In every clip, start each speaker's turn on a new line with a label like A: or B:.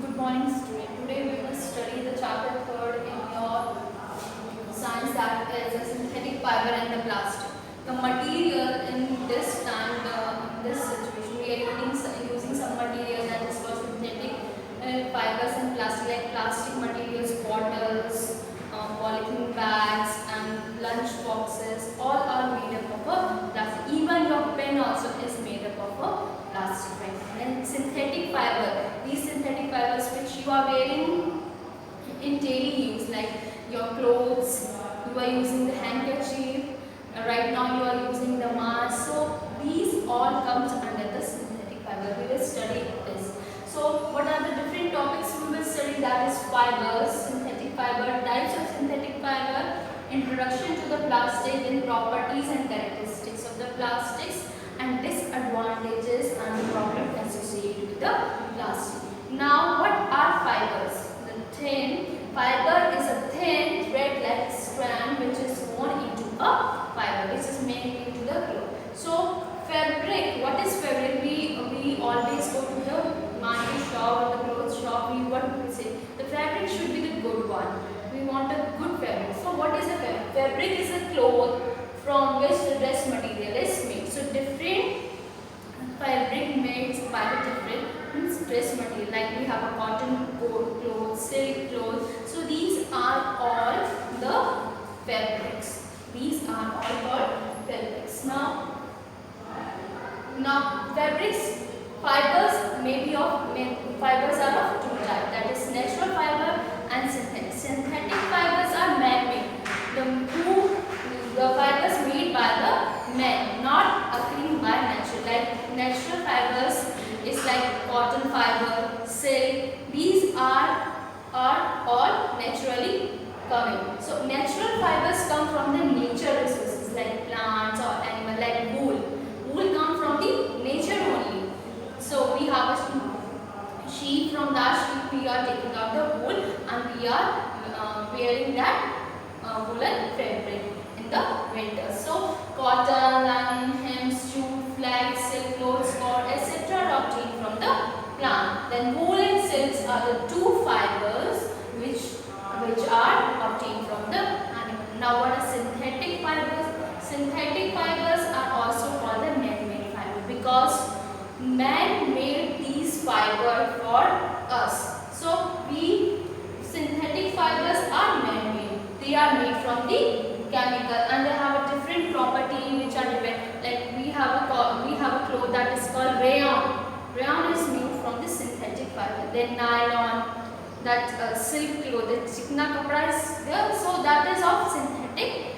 A: Good morning, student. Today we will study the chapter third in your science, that is the synthetic fiber and the plastic. The material in this time, in this situation, we are using some material that is for synthetic fibers and plastic, like plastic materials, bottles, polythene bags, and lunch boxes. All are made up of a plastic. Even your pen also is made up of a plastic pen. And synthetic fiber, these synthetic fibers which you are wearing in daily use, like your clothes, you are using the handkerchief, right now you are using the mask. So these all comes under the synthetic fiber. We will study this. So what are the different topics we will study? That is fibers, synthetic fiber, types of synthetic fiber, introduction to the plastic, then properties and characteristics of the plastics, and disadvantages and the problem associated with the plastic. Now what are fibers? The thin fiber is a thin thread-like strand which is worn into a fiber, which is made into the cloth. So fabric, what is fabric? We always go to the market shop or the clothes shop. What we say? The fabric should be the good one. We want a good fabric. So what is a fabric? Fabric is a cloth from which the dress material is made. So different fabric made by the different dress material, like we have a cotton clothes, silk clothes. So these are all the fabrics. These are all called fabrics. Now fabrics, fibers may be of fibers are of two types, that is natural fiber and synthetic. Synthetic fibers are man-made. The fibers made by the man, not occurring by nature. Like natural fibers is like cotton fiber, silk. These are all naturally coming. So natural fibers come from the nature resources like plants or animal, like wool. Wool comes from the nature only. So we have a sheep. From that sheep we are taking out the wool and we are wearing that woolen fabric in the winter. So cotton, linen, hemp, jute, flax, silk, clothes, cord, etc. are obtained from the plant. Then wool and silks are the two fibers which are obtained from the animal. Now what are synthetic fibers? Synthetic fibers are also called the man-made fiber because man made these fibers for us. So synthetic fibers are man-made. They are made from the chemical and they have a different property which are different. Like we have a cloth that is called rayon. Rayon is made from the synthetic fiber. Then nylon, that silk cloth, the chikna kapda is there. So that is of synthetic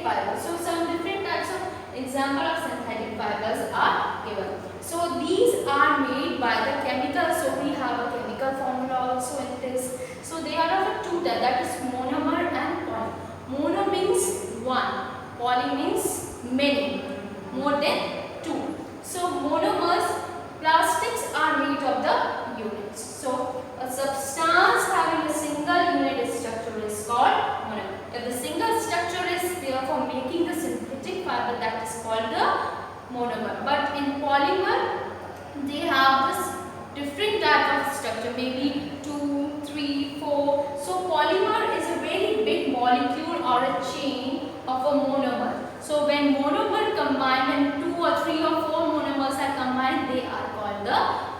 A: fiber. So some different types of example of synthetic fibers are given. So these are made by the chemical. So we have a chemical formula also in this. So they are of two types, that is monomer and poly. Mono means one, poly means many, more than two. So monomers, plastics are made of the units. So a substance having a single unit structure is called monomer. If the single structure is there for making the synthetic fiber, that is called the monomer. But in polymer, they have this different type of structure, maybe 2, 3, 4. So polymer is a very big molecule or a chain of a monomer. So when monomer combine, when 2 or 3 or 4 monomers are combined, they are called the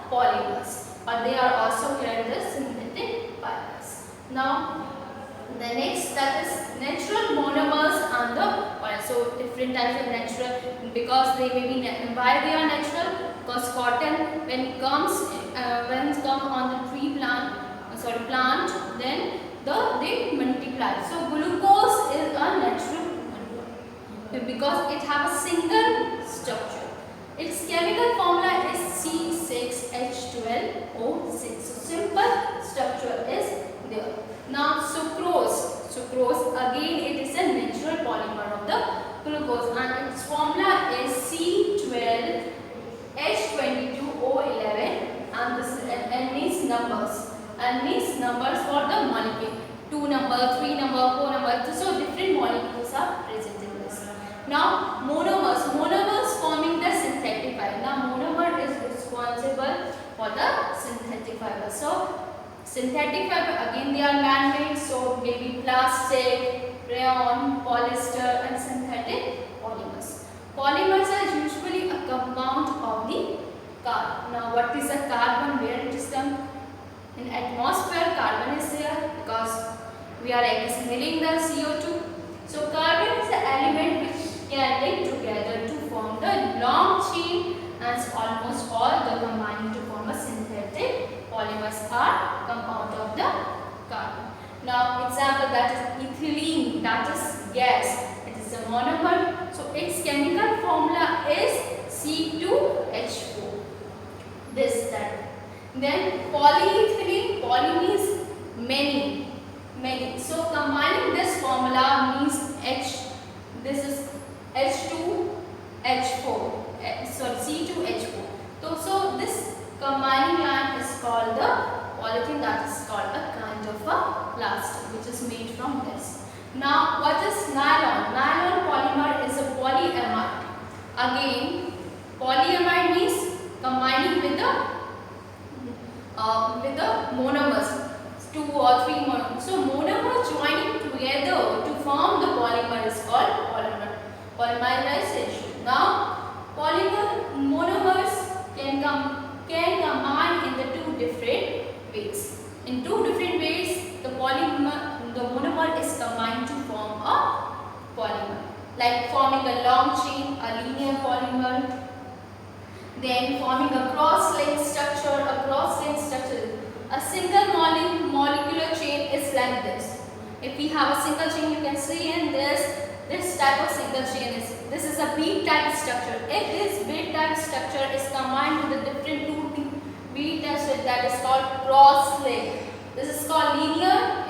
A: polymers, or they are also called the synthetic fibers. Now the next, that is natural monomers and the polymers. So different types of natural, because they may be why they are natural? Because cotton, when it comes on the tree plant, then they multiply. So glucose is a natural monomer because it has a single structure. Its chemical formula is C6H12O6. So simple structure is there. Now sucrose again it is a natural polymer of the glucose and its formula is C12H22O11 and this N means numbers. N means numbers for the molecule. 2 number, 3 number, 4 number. So different molecules are present in this. Now monomers forming the synthetic fiber. Now monomer is responsible for the synthetic Synthetic fiber, again they are man-made, so maybe plastic, rayon, polyester and synthetic polymers. Polymers are usually a compound of the carbon. Now what is a carbon, where it is done? In atmosphere carbon is there because we are exhaling the CO2. So carbon is the element which can link together to form the long chain, and almost all the combining to form a synthetic polymers are compound of the carbon. Now example, that is ethylene, that is gas, it is a monomer, so its chemical formula is C2H4. This, that. Then polyethylene, poly means many, many. So combining this formula means H, this is H2H4, sorry C2H4. So this combining line is called the polyethylene, that is called a kind of a plastic which is made from this. Now what is nylon? Nylon polymer is a polyamide. Again, polyamide means combining with the monomers, 2 or 3 monomers. So monomers joining together to form the polymer is called polymerization. Now monomers can combine in the 2 different ways. In 2 different ways, the monomer is combined to form a polymer, like forming a long chain, a linear polymer. Then forming a cross-linked structure, a single molecular chain is like this. If we have a single chain, you can see in this type of single chain this is a bead type structure. If this bead type structure is combined with a different 2 bead type structure, that is called cross-link. This is called linear,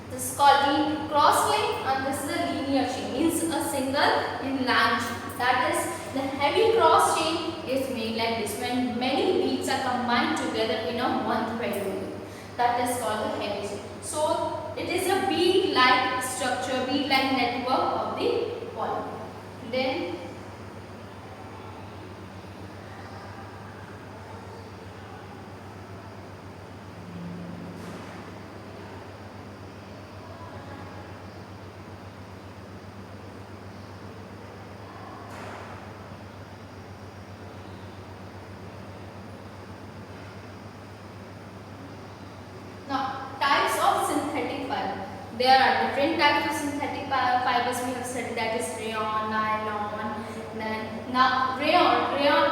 A: this is called cross-link, and this is a linear chain, means a single in line chain. That is, the heavy cross chain is made like this when many beads are combined together in a one thread only. That is called the heavy chain. So it is a bead-like structure, bead-like network of the polymer. Then there are different types of synthetic fibers we have studied, that is rayon, nylon. Then now rayon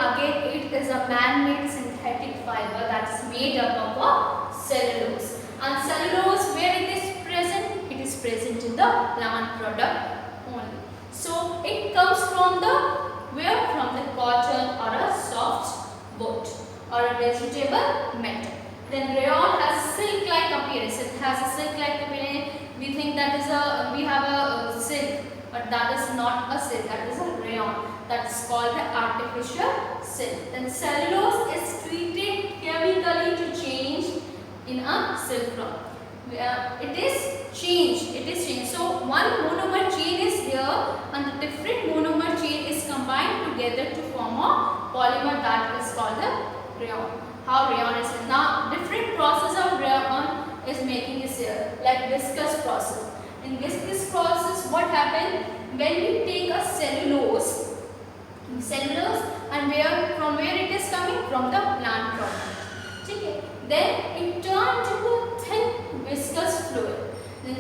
A: again, it is a man-made synthetic fiber that is made up of cellulose. And cellulose, where it is present? It is present in the plant product only. So it comes from from the cotton or a soft wood or a vegetable matter. Then rayon has silk-like appearance. It has a silk-like appearance. We think that is we have a silk, but that is not a silk. That is a rayon. That is called the artificial silk. Then cellulose is treated chemically to change in a silk rock. It is changed. So one monomer chain is here, and the different monomer chain is combined together to form a polymer that is called the rayon. How rayon is now, different process of rayon is making is here, like viscous process. In viscous process, what happens when we take a cellulose and from where it is coming? From the plant product. Okay. Then it turns to a thin viscous fluid. Then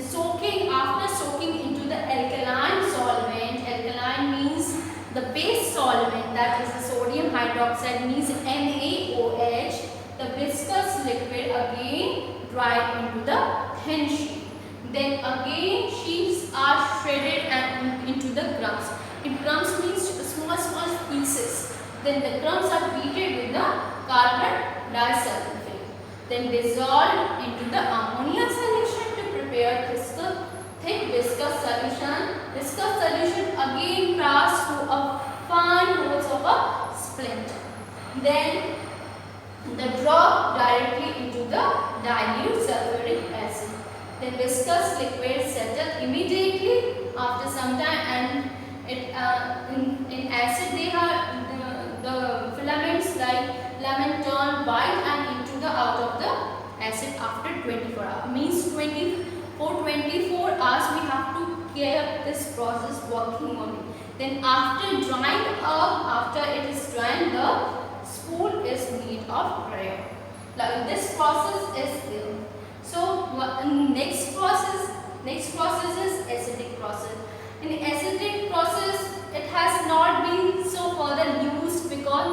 A: after soaking into the alkaline solvent, alkaline means the base solvent, that is the sodium hydroxide, means NaOH, the viscous liquid again dried into the thin sheet. Then again sheets are shredded and into the crumbs. In crumbs means small pieces. Then the crumbs are treated with the carbon disulfide. Then dissolved into the ammonia solution to prepare thick viscous solution. Viscous solution again passed through a fine holes of a splint. Then the drop directly into the dilute sulfuric acid. The viscous liquid settle immediately after some time, and it in acid they have the filaments like lemon turn white and into the out of the after 24 hours. Means 24 hours we have to keep this process working only. Then after drying up, after it is drying, the spool is made of rayon. Like this process is there. So next process is acidic process. In acidic process, it has not been so further used because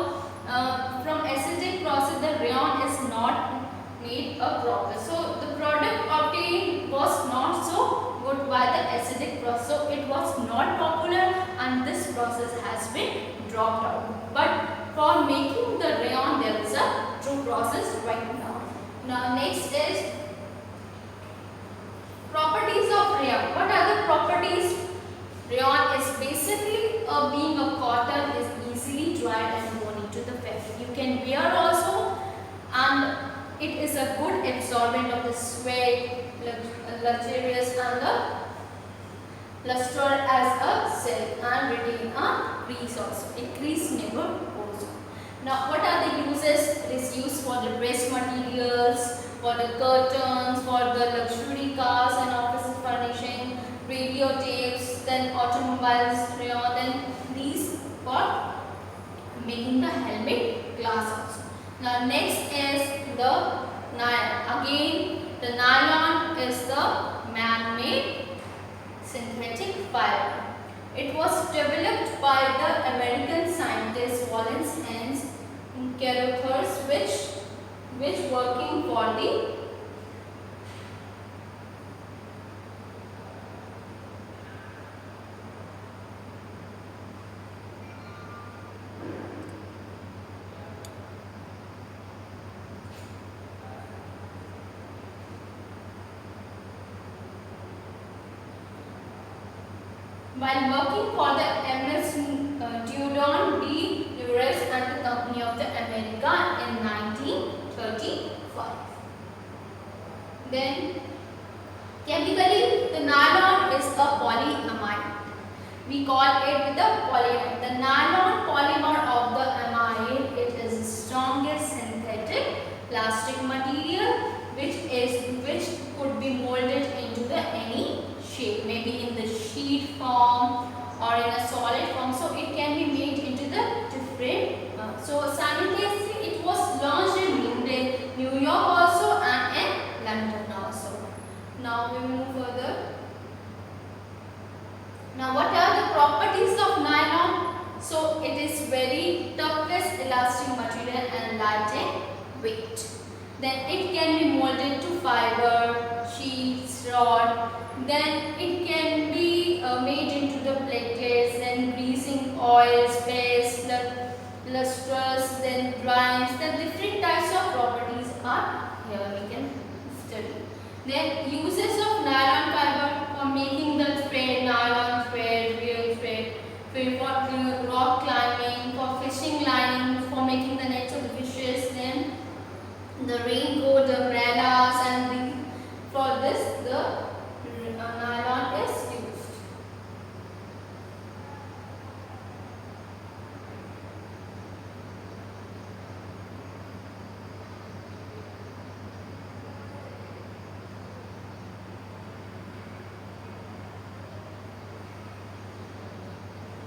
A: from acidic process the rayon is not made a proper. So the product obtained was not so good by the acidic process. So it was not popular and this process has been dropped out. But for making the rayon there is a true process right now. Now next is properties of rayon. What are the properties? Rayon is basically being a cotton is easily dried and worn into the fabric. You can wear also, and it is a good absorbent of the sweat, luxurious and the luster as a silk and retain a crease also. It crease never goes on. Now what are the uses? It is used for the dress materials, for the curtains, for the luxury cars and office furnishing, radio tapes, then automobiles, rayon, then these for making the helmet glass also. Now next is the nylon. Again the nylon is the man-made synthetic fiber. It was developed by the American scientist Wallace and Carothers which working for the while working for the MS Dudon de Lures and the Company of the America in 1935. Then chemically the nylon is a polyamide. We call it with the polyamide. The nylon polymer of the amide, it is the strongest synthetic plastic material which could be molded into the any shape, maybe in the sheet form or in a solid form. So it can be made into the different. So simultaneously it was launched in New York also and in London also. Now we move further. Now what are the properties of nylon? So it is very toughest elastic material and light in weight. Then it can be molded to fiber, sheets, rod. Then it can be made into the platelets, then greasing oils, paste, lustrous, then grinds. The different types of properties are here we can study. Then uses of nylon fiber for making the thread, nylon thread, real thread, for rock climbing, for fishing lining, for making the nets of the fishes, then the raincoat, the umbrellas, and for this the nylon is used.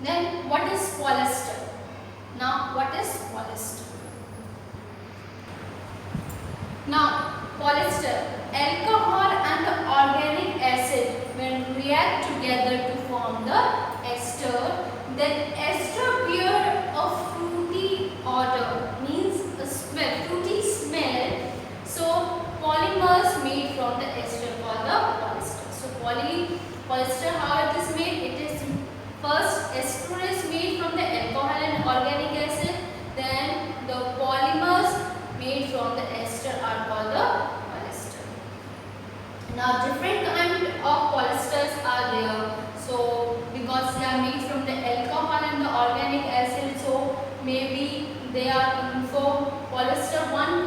A: Then what is polyester? Now what is polyester? Now polyester, alcohol and the organic acid when react together to form the ester, then ester bear a fruity odor, means a smell, fruity smell. So polymers made from the ester called the polyester. So polyester, how it is made? It is first ester is made from the alcohol and organic acid, then the polymers made from the ester are called the polyester. Now different kind of polyesters are there. So because they are made from the alcohol and the organic acid, so maybe they are so polyester one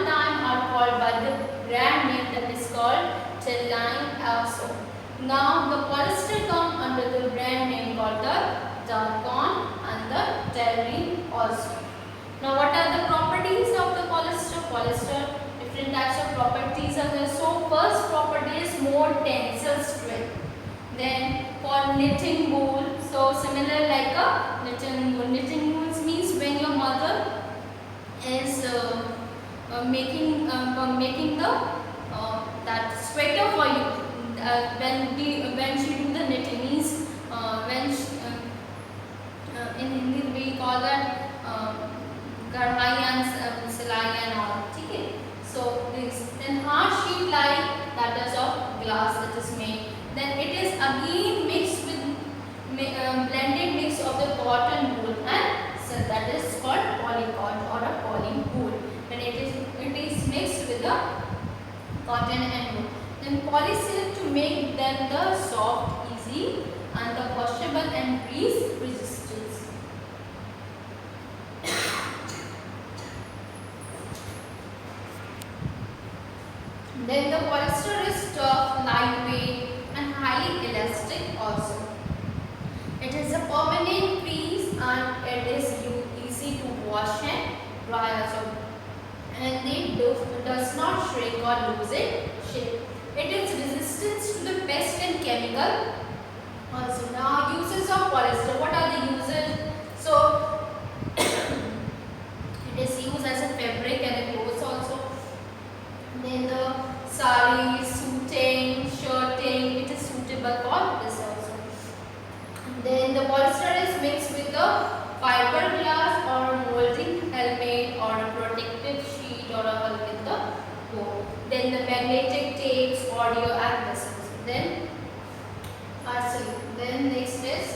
A: time are called by the brand name that is called Toluene also. Now the polyester come under the brand name called the Darcon and the Toluene also. Now what are the properties of the polyester? Polyester, different types of properties are making the that sweater for you. When she do the knitting means when she, in Hindi we call that karhai and silai and all. Okay. So this then hard sheet like that is of glass that is made. Then it is again mixed with blended mix of the cotton wool and so that is called polycot or a poly wool. When it is mixed with the cotton and wool. Then polysilk to make them the soft, easy and the washable and grease resistance. Then the polyester is tough, lightweight and highly elastic also. It is a permanent piece and it is easy to wash and dry also. And it does not shrink or lose its shape. It is resistant to the pest and chemical also. Now uses of polyester. What are the uses? So it is used as a fabric and a clothes also. Then the sari, suiting, shirting, it is suitable for this also. Then the polyester is mixed with the fiberglass or a molding helmet or a protective sheet or a hull with the bow. Then the magnetic tapes, audio and vessels. Then arsenic. Then next is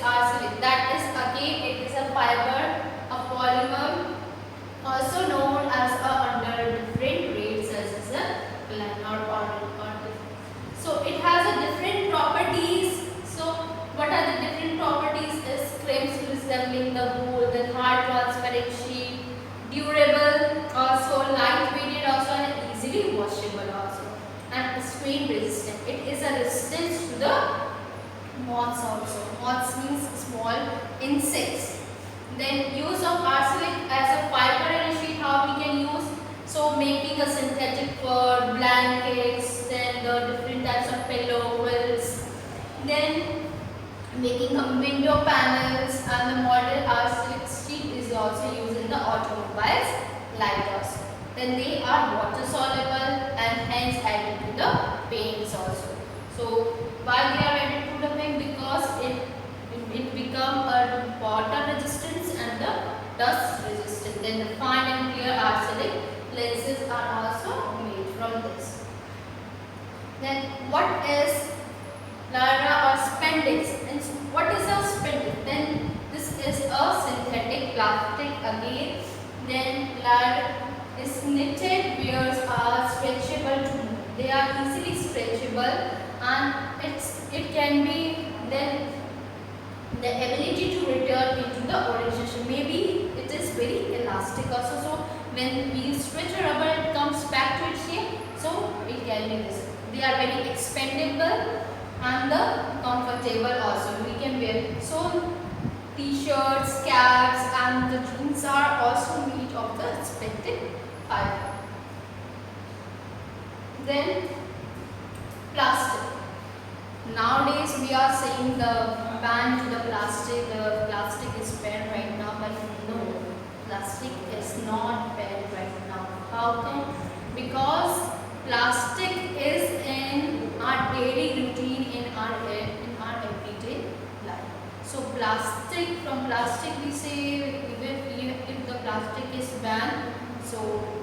A: arsenic. That is again it is a fiber, a polymer, also known as under different grades as a planar or so it has a different properties. So what are the different properties? Is crimps resembling the wool, then hard transparent sheet, durable, also lightweighted, also and easily washable also, and strain resistant. It is a resistance to the moths also. Moths means small insects. Then use of arsenic as a fiber and a sheet, how we can use? So making a synthetic fur, blankets, then the different types of pillow, quilts. Then making a window panels, and the model arsenic sheet is also used in the automobiles, lighters. Then they are water soluble and hence added to the paints also. So why they are added to the paint? Because it become a water resistance and the dust resistant. Then the fine and clear arsenic lenses are also made from this. Then what is Lara or spandex? And what is a spandex? Then this is a synthetic plastic again. Then Lara is knitted wears are stretchable to move. They are easily stretchable and it can be then the ability to return into the original shape. Maybe it is very elastic also. So when we stretch a rubber, it comes back to its shape. So it can be this. They are very expandable and the comfortable also. We can wear so t-shirts, caps, and the jeans are also made of the expected fiber. Then plastic. Nowadays we are saying the ban to the plastic. The plastic is banned right now, but no, plastic is not banned right now. How come? Because plastic is in our daily routine, in our everyday life. So plastic, from plastic we say even if the plastic is banned, so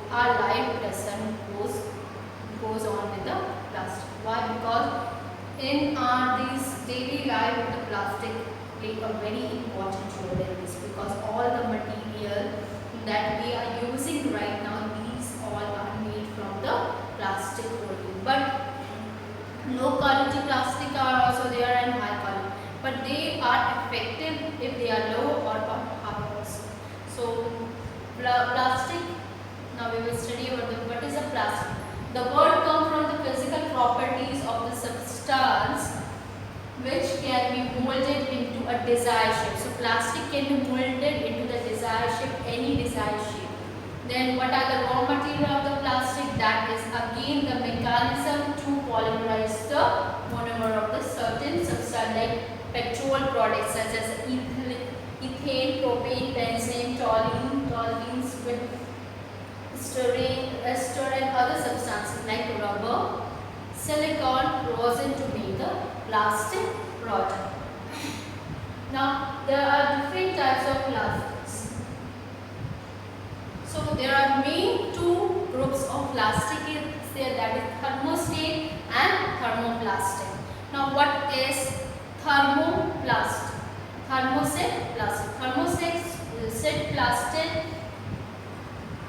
A: our life doesn't goes on with the plastic. Why? Because in our this daily life the plastic play a very important role in this, because all the material that we are using right now, these all are made from the plastic only. But low quality plastic are also there and high quality, but they are effective if they are low or harmless. So plastic, now we will study about what is a plastic. The word comes from the physical properties of the which can be molded into a desired shape. So plastic can be molded into the desired shape, any desired shape. Then what are the raw material of the plastic? That is again the mechanism to polymerize the monomer of the certain substance like petrol products such as ethane, propane, benzene, toluene, ester and other substances like rubber, silicone, rosin to make the plastic product. Now there are different types of plastics. So there are main two groups of plastic is there, that is thermoset and thermoplastic. Now what is thermoplastic? Thermoset plastic. Thermoset plastic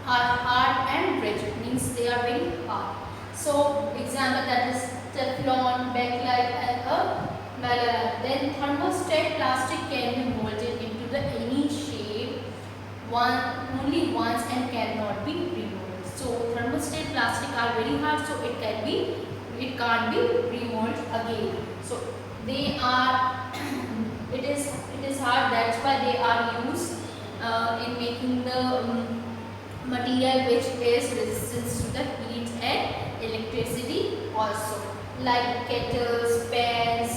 A: are hard and rigid, means they are very hard. So example, that is Teflon, Bakelite and a Malalite. Then thermostat plastic can be molded into the any shape only once and cannot be remolded. So thermostat plastic are very hard, so it can't be remolded again. So they are it is hard, that's why they are used in making the material which is resistant to the heat and electricity also, like kettles, pans.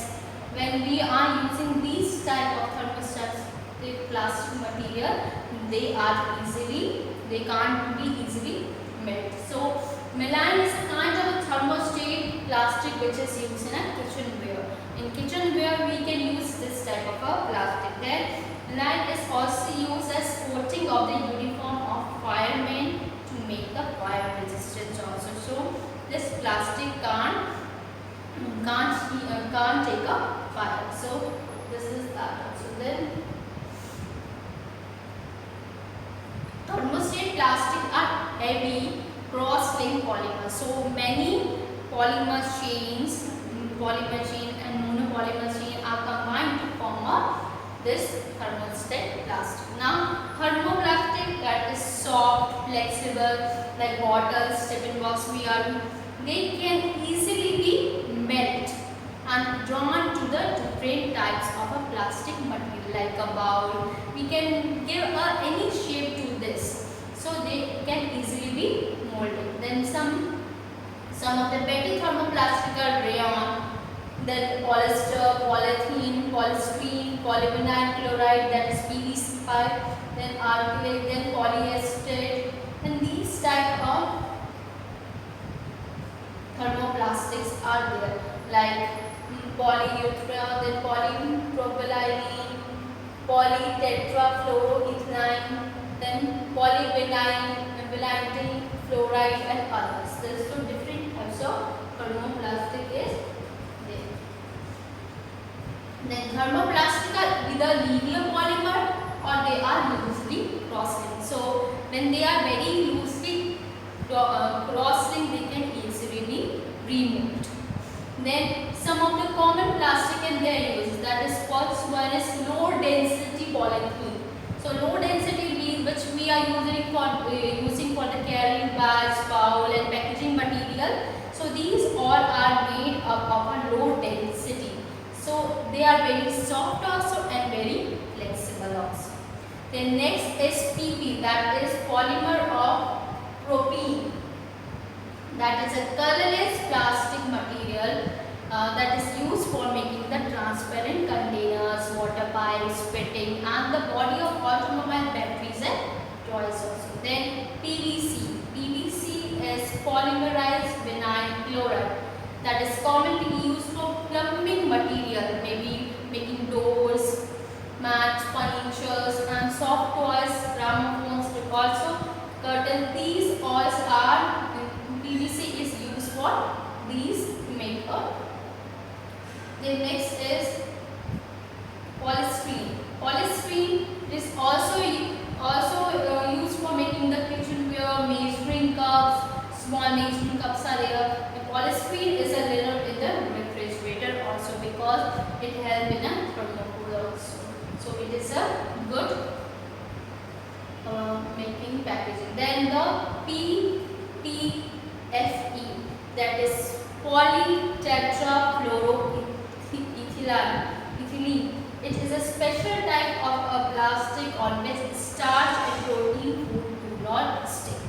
A: When we are using these type of thermostats, the plastic material, they can't be easily melted. So melamine is a kind of a thermostat plastic which is used in a kitchenware. In kitchenware we can use this type of a plastic. Then melamine is also used as coating of the uniform of firemen to make the fire resistance also. So this plastic can't take a fire. So this is that also. Then thermostat plastic are heavy cross-linked polymers. So many polymer chains and monopolymer chain are combined to form this thermostat plastic. Now thermoplastic, that is soft, flexible, like bottles, tiffin box they can easily be melt and drawn to the different types of a plastic material, like a bowl. We can give any shape to this, so they can easily be molded. Then some of the petty thermoplastic are rayon, then polyester, polythene, polystyrene, polyvinyl chloride, that is PVC pipe, then acrylic, then polyester. And these type of thermoplastics are there, like polyurethane, then polypropylene, polytetrafluoroethylene, then polyvinyl fluoride and others. There are two different types of thermoplastic is there. Then thermoplastic are either linear polymer or they are loosely cross-linked. So when they are very loosely cross-linked, they can easily be removed. Then some of the common plastic and their uses, that is first one is low density polythene. So low density means which we are using for the carrying bags, bowl and packaging material. So these all are made up of a low density. So they are very soft also and very flexible also. Then next is PP, that is polymer of propene. That is a colorless plastic material that is used for making the transparent containers, water pipes, fitting and the body of automobile batteries and toys also. Then PVC. PVC is polymerized vinyl chloride, that is commonly used for plumbing material, maybe making doors, mats, furnitures and soft toys, gramophones, also curtain. These oils are PVC is used for these to make a. The next is polystyrene. Polystyrene is also used for making the kitchenware, measuring cups, small measuring cups are there. The polystyrene is a little in the refrigerator also because it helps in a thermocooler also. So it is a good making packaging. Then the PTFE, that is polytetrafluoroethylene ethylene. It is a special type of a plastic on which starch and protein food do not stick.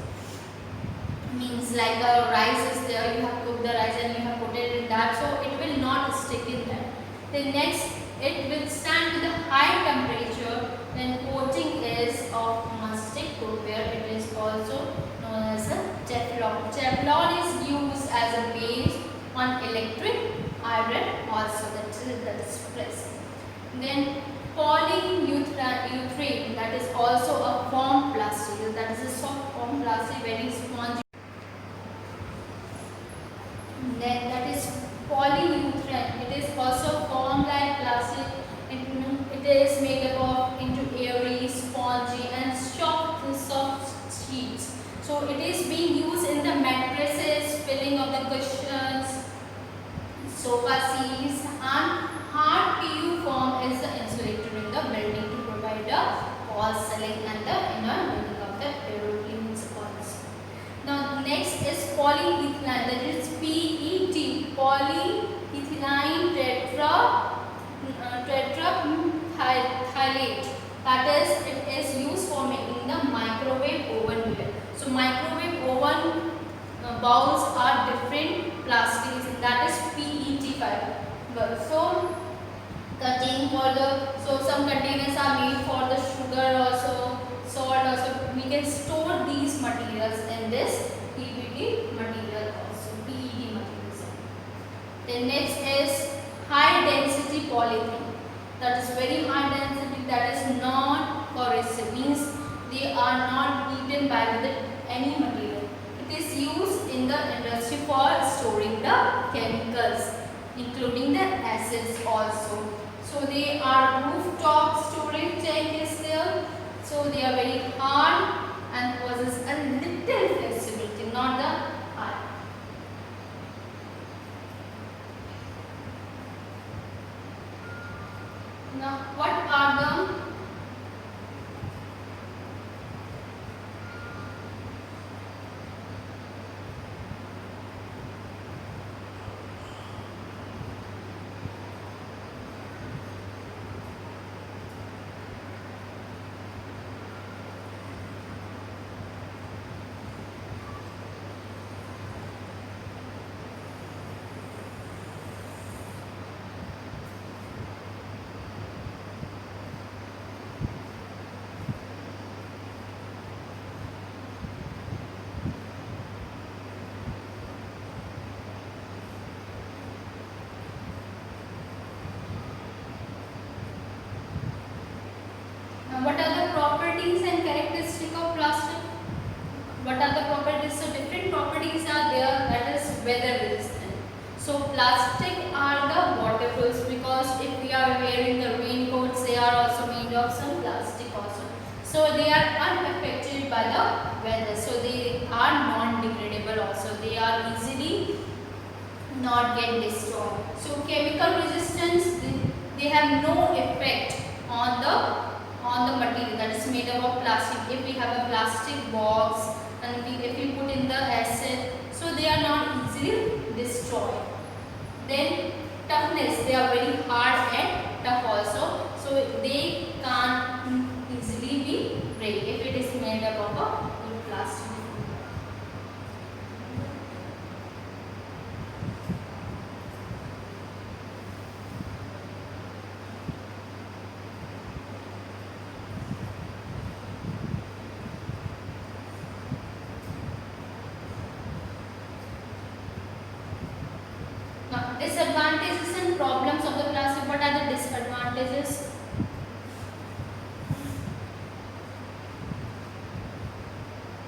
A: Means like a rice is there, you have cooked the rice and you have put it in that, so it will not stick in there. Then next, it will stand with a high temperature. Then coating is of mastic cookware. It is also known as a Teflon. Teflon is used as a base on electric iron also, that is present. Then polyurethane, that is also a foam plastic, that is a soft foam plastic, very spongy. Then that is polyurethane. It is also foam-like plastic. It is made up of into airy, spongy, and soft sheets. So it is being used in the mattresses, filling of the cushions, sofa seats, and hard PU foam is the insulator in the building to provide a wall ceiling and the inner building of the aeroplanes also. Now next is polyethylene, that is PET, polyethylene tetrahydrolate. That is, it is used for making the microwave oven ware. So microwave oven bowls are different plastics, that is PET fiber. So cutting for the, so some containers are made for the sugar also, salt also. We can store these materials in this PET material also, PET materials. Then next is high density polythene. That is very high density, that is non-corrosive, means they are not beaten by with any material. It is used in the industry for storing the chemicals, including the acids also. So they are rooftop storage tank is there. So they are very hard and possess a little flexibility, not the hard. Now what are the what are the properties and characteristics of plastic? What are the properties? So different properties are there, that is weather resistant. So plastic are the waterproofs, because if we are wearing the raincoats, they are also made of some plastic also. So they are unaffected by the weather. So they are non-degradable also. They are easily not get destroyed. So chemical resistance, they have no effect on the material that is made up of plastic. If we have a plastic box and if we put in the acid, so they are not easily destroyed. Then toughness, they are very hard and tough also, so they can't easily be break if it is made up of a good plastic. Disadvantages and problems of the plastic. What are the disadvantages?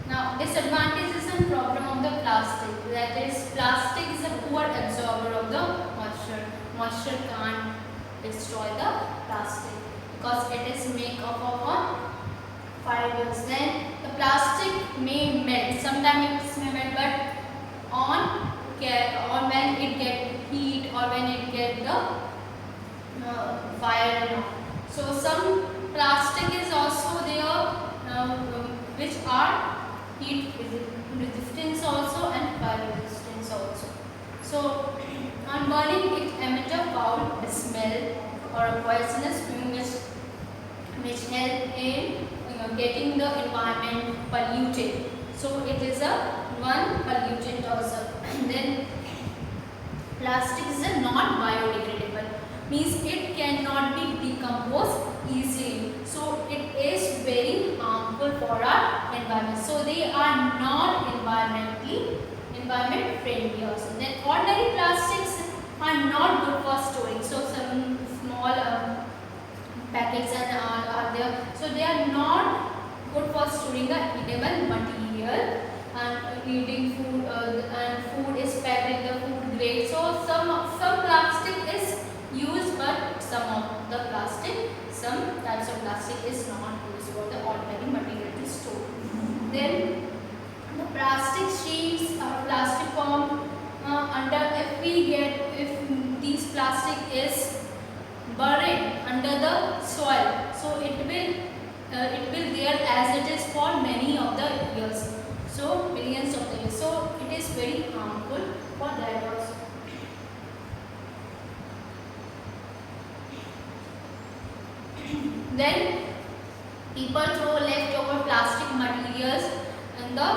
A: Now, disadvantages and problem of the plastic. That is, plastic is a poor absorber of the moisture. Moisture can't destroy the plastic because it is made up of fibers. Then the plastic may melt. Sometimes it may melt, but on when it get heat or when it get the fire and all. So some plastic is also there which are heat resistance also and fire resistance also. So on burning it emit a power foul smell or a poisonous fume which help in getting the environment polluted. So it is a one pollutant also. Then plastic is a non biodegradable, means it cannot be decomposed easily. So it is very harmful for our environment. So they are not environment friendly also. Then ordinary plastics are not good for storing. So some small packets and all are there. So they are not good for storing the edible material, and eating food, and food is packed in the food grade. So some plastic is used, but some types of plastic is not used for the ordinary material to store. Then the plastic sheets or plastic form if these plastic is buried under the soil, so it will there as it is for many of the years, so millions of the years. So it is very harmful for that also. Then people throw leftover plastic materials in the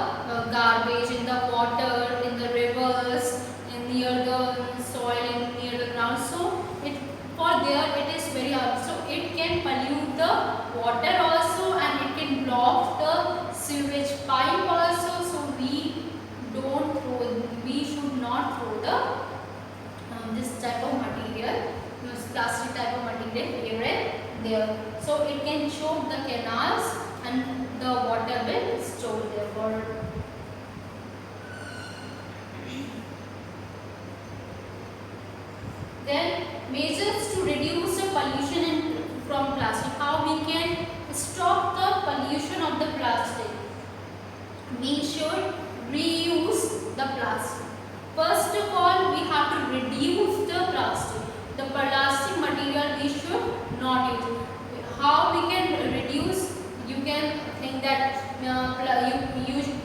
A: garbage, in the water, in the rivers, in near the soil, near the ground. So it is very hard. So it can pollute the water also, and it can block the sewage pipe also. So we should not throw the this type of material, this plastic type of material here and there. So it can choke the canals and the water will store there for. Then measures to reduce the pollution from plastic. How we can stop the pollution of the plastic? We should reuse the plastic. First of all, we have to reduce the plastic. The plastic material we should not use. How we can reduce? You can think that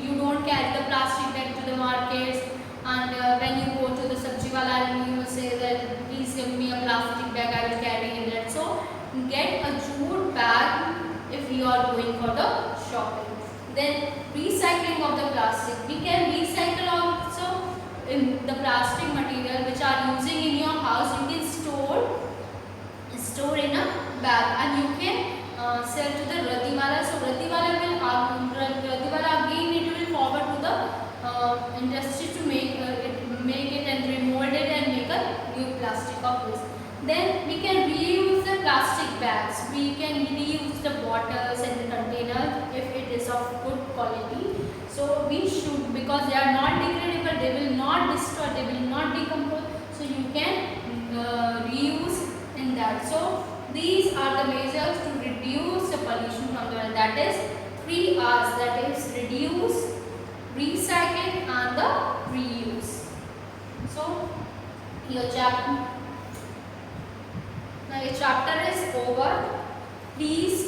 A: you don't carry the plastic bag to the markets, and when you go to the sabji wala, you will say that please give me a plastic bag, I will carry in that. So get a jute bag if you are going for the shopping. Then recycling of the plastic. We can recycle also in the plastic material which are using in your house. You can store in a bag, and you can sell to the Ratiwala. So Ratiwala again it will forward to the industry to make it and remold it and make a new plastic of this. Then we can reuse the plastic bags. We can reuse the bottles and the containers if it is of good quality. So we should, because they are not degradable, they will not destroy, they will not decompose. So you can reuse in that. So these are the measures to reduce the pollution from the world. That is 3 R's. That is reduce, recycle, and the reuse. So your chapter is over. Please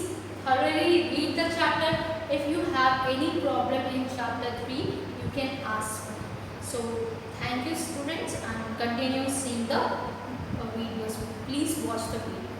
A: thoroughly read the chapter. If you have any problem in chapter 3, you can ask me. So thank you students, and continue seeing the videos. Please watch the video.